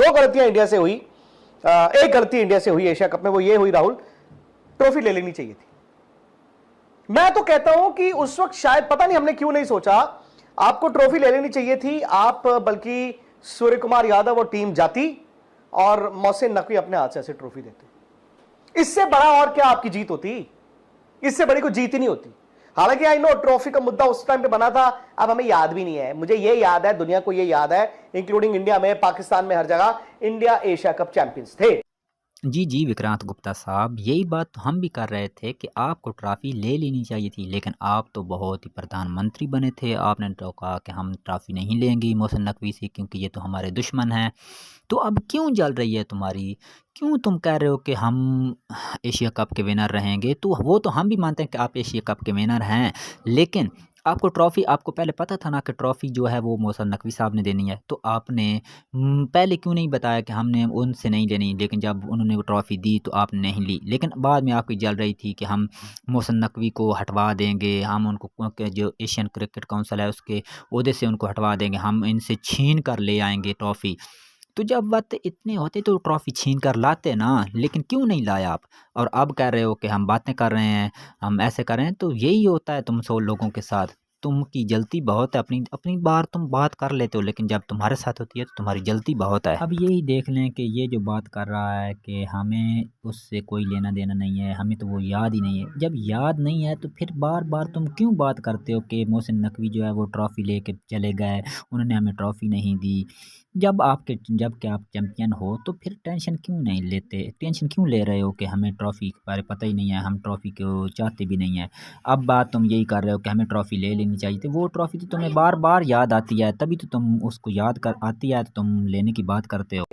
दो गलतियां इंडिया से हुई, एक गलती इंडिया से हुई एशिया कप में, वो ये हुई राहुल, ट्रॉफी ले लेनी चाहिए थी। मैं तो कहता हूं कि उस वक्त शायद पता नहीं हमने क्यों नहीं सोचा, आपको ट्रॉफी ले लेनी चाहिए थी। आप बल्कि सूर्य कुमार यादव और टीम जाती और मोहसिन नकवी अपने हाथ से ऐसे ट्रॉफी देते। इससे बड़ा और क्या आपकी जीत होती, इससे बड़ी कोई जीत ही नहीं होती। हालांकि आई नो ट्रॉफी का मुद्दा उस टाइम पे बना था, अब हमें याद भी नहीं है। मुझे ये याद है, दुनिया को ये याद है, इंक्लूडिंग इंडिया में, पाकिस्तान में, हर जगह इंडिया एशिया कप चैंपियंस थे। जी जी विक्रांत गुप्ता साहब, यही बात तो हम भी कर रहे थे कि आपको ट्रॉफी ले लेनी चाहिए थी, लेकिन आप तो बहुत ही प्रधानमंत्री बने थे। आपने तो कहा कि हम ट्रॉफी नहीं लेंगे मोहसिन नकवी से क्योंकि ये तो हमारे दुश्मन हैं। तो अब क्यों जल रही है तुम्हारी? क्यों तुम कह रहे हो कि हम एशिया कप के विनर रहेंगे? तो वो तो हम भी मानते हैं कि आप एशिया कप के विनर हैं, लेकिन आपको ट्रॉफ़ी, आपको पहले पता था ना कि ट्रॉफ़ी जो है वो मोहसिन नकवी साहब ने देनी है। तो आपने पहले क्यों नहीं बताया कि हमने उनसे नहीं लेनी? लेकिन जब उन्होंने वो ट्रॉफ़ी दी तो आपने नहीं ली, लेकिन बाद में आपकी जल रही थी कि हम मोहसिन नकवी को हटवा देंगे, हम उनको जो एशियन क्रिकेट काउंसिल है उसके ओहदे से उनको हटवा देंगे, हम इनसे छीन कर ले आएंगे ट्रॉफ़ी। तो जब वक्त इतने होते तो ट्रॉफ़ी छीन कर लाते ना, लेकिन क्यों नहीं लाया आप? और अब कह रहे हो कि हम बातें कर रहे हैं, हम ऐसे कर रहे हैं। तो यही होता है तुम सौ लोगों के साथ, तुम की जलती बहुत है। अपनी अपनी बार तुम बात कर लेते हो, लेकिन जब तुम्हारे साथ होती है तो तुम्हारी जलती बहुत है। अब यही देख लें कि ये जो बात कर रहा है कि हमें उससे कोई लेना देना नहीं है, हमें तो वो याद ही नहीं है। जब याद नहीं है तो फिर बार बार तुम क्यों बात करते हो कि मोहसिन नकवी जो है वो ट्रॉफ़ी लेके चले गए, उन्होंने हमें ट्रॉफ़ी नहीं दी? जब कि आप चैंपियन हो तो फिर टेंशन क्यों नहीं लेते? टेंशन क्यों ले रहे हो कि हमें ट्रॉफ़ी के बारे पता ही नहीं है, हम ट्रॉफ़ी को चाहते भी नहीं हैं। अब बात तुम यही कर रहे हो कि हमें ट्रॉफ़ी ले लेनी चाहिए थी। वो ट्रॉफ़ी तो तुम्हें बार बार याद आती है, तभी तो तुम उसको याद कर आती है तो तुम लेने की बात करते हो।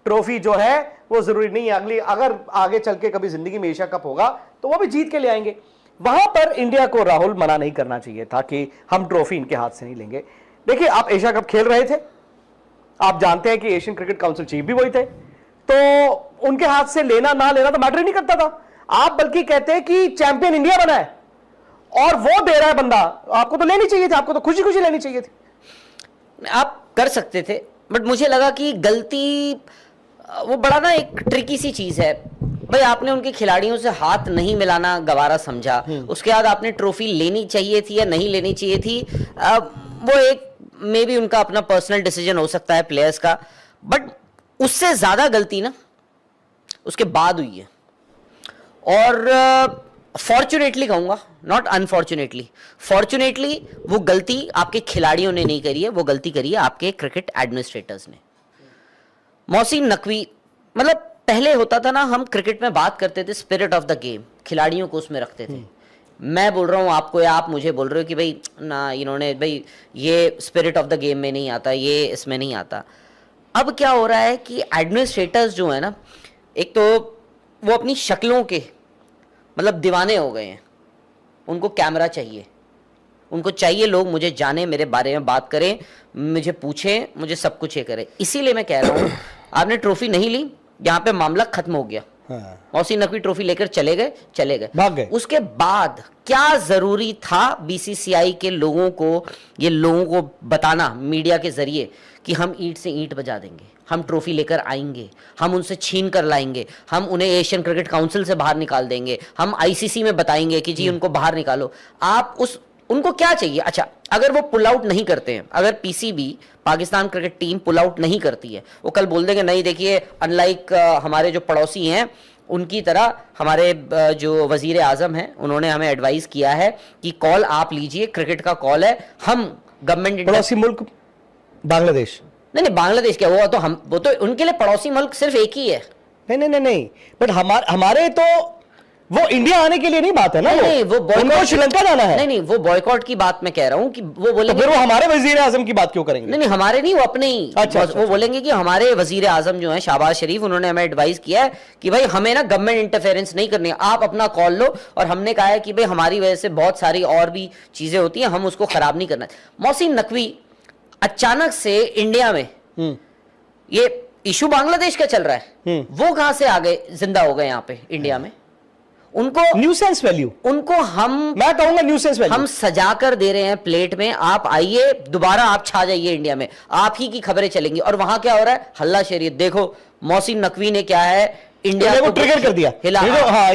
ट्रॉफी जो है वो जरूरी नहीं है, अगली अगर आगे चल के कभी जिंदगी में एशिया कप होगा तो वो भी जीत के ले आएंगे। वहां पर इंडिया को राहुल मना नहीं करना चाहिए था कि हम ट्रॉफी इनके हाथ से नहीं लेंगे। देखिए, आप एशिया कप खेल रहे थे, आप जानते हैं कि एशियन क्रिकेट काउंसिल चीफ भी वही थे, तो उनके हाथ से लेना ना लेना तो मैटर ही नहीं करता था। आप बल्कि कहते हैं कि चैंपियन इंडिया बना है और वो दे रहा है बंदा, आपको तो लेनी चाहिए थी, आपको तो खुशी खुशी लेनी चाहिए थी। आप कर सकते थे, बट मुझे लगा कि गलती वो बड़ा ना एक ट्रिकी सी चीज है भाई। आपने उनके खिलाड़ियों से हाथ नहीं मिलाना गवारा समझा, उसके बाद आपने ट्रॉफी लेनी चाहिए थी या नहीं लेनी चाहिए थी, वो एक मे बी उनका अपना पर्सनल डिसीजन हो सकता है प्लेयर्स का, बट उससे ज्यादा गलती ना उसके बाद हुई है। और फॉर्चुनेटली कहूंगा, नॉट अनफॉर्चुनेटली, फॉर्चुनेटली वो गलती आपके खिलाड़ियों ने नहीं करी है, वो गलती करी है आपके क्रिकेट एडमिनिस्ट्रेटर्स ने। मोहसिन नकवी, मतलब पहले होता था ना, हम क्रिकेट में बात करते थे स्पिरिट ऑफ द गेम, खिलाड़ियों को उसमें रखते थे। मैं बोल रहा हूँ आपको या आप मुझे बोल रहे हो कि भाई ना, इन्होंने भाई ये स्पिरिट ऑफ द गेम में नहीं आता, ये इसमें नहीं आता। अब क्या हो रहा है कि एडमिनिस्ट्रेटर्स जो है ना, एक तो वो अपनी शक्लों के मतलब दीवाने हो गए हैं, उनको कैमरा चाहिए, उनको चाहिए लोग मुझे जाने, मेरे बारे में बात करें, मुझे पूछें, मुझे सब कुछ ये करें। इसीलिए मैं कह रहा हूँ आपने ट्रॉफी नहीं ली, यहाँ पे मामला खत्म हो गया। मोहसिन नकवी ट्रॉफी लेकर चले गए, भाग गए। उसके बाद क्या जरूरी था बीसीसीआई के लोगों को, ये लोगों को बताना मीडिया के जरिए कि हम ईंट से ईंट बजा देंगे, हम ट्रॉफी लेकर आएंगे, हम उनसे छीन कर लाएंगे, हम उन्हें एशियन क्रिकेट काउंसिल से बाहर निकाल देंगे, हम आईसीसी में बताएंगे कि जी उनको बाहर निकालो। आप उनको क्या चाहिए? अच्छा, अगर वो पुल आउट नहीं करते हैं, अगर PCB Pakistan cricket team pull out नहीं करती है, वो कल बोल देंगे नहीं देखिए अनलाइक हमारे जो पड़ोसी हैं उनकी तरह हमारे जो वजीर आजम हैं उन्होंने हमें एडवाइस किया है कि कॉल आप लीजिए, क्रिकेट का कॉल है, हम गवर्नमेंट। पड़ोसी मुल्क बांग्लादेश? नहीं, बांग्लादेश क्या, वो तो उनके लिए पड़ोसी मुल्क सिर्फ एक ही है। नहीं, बट हमारे तो वो इंडिया आने के लिए नहीं बात है ना। नहीं, वो उनको श्रीलंका जाना है। नहीं, वो बॉयकॉट की बात मैं कह रहा हूं कि वो बोलेंगे, तो फिर वो हमारे वजीर आजम की बात क्यों करेंगे? नहीं, हमारे नहीं, वो अपने ही। अच्छा, वो बोलेंगे कि हमारे वजीर आजम जो है शहबाज शरीफ, उन्होंने हमें एडवाइस किया है कि भाई हमें ना गवर्नमेंट इंटरफेरेंस नहीं करनी है, आप अपना कॉल लो, और हमने कहा है कि भाई हमारी वजह से बहुत सारी और भी चीजें होती हैं, हम उसको खराब नहीं करना। मोहसिन नकवी अचानक से इंडिया में, ये इशू बांग्लादेश का चल रहा है, वो कहां से आ गए, जिंदा हो गए यहाँ पे इंडिया में? उनको न्यूसेंस वैल्यू, उनको मैं कहूंगा न्यूसेंस वैल्यू। हम सजा कर दे रहे हैं प्लेट में, आप आइए दोबारा, आप छा जाइए इंडिया में, आप ही की खबरें चलेंगी। और वहां क्या हो रहा है, हल्ला शेरियत। देखो मोहसिन नकवी ने क्या है, इंडिया को ट्रिगर कर दिया, हिला। हाँ।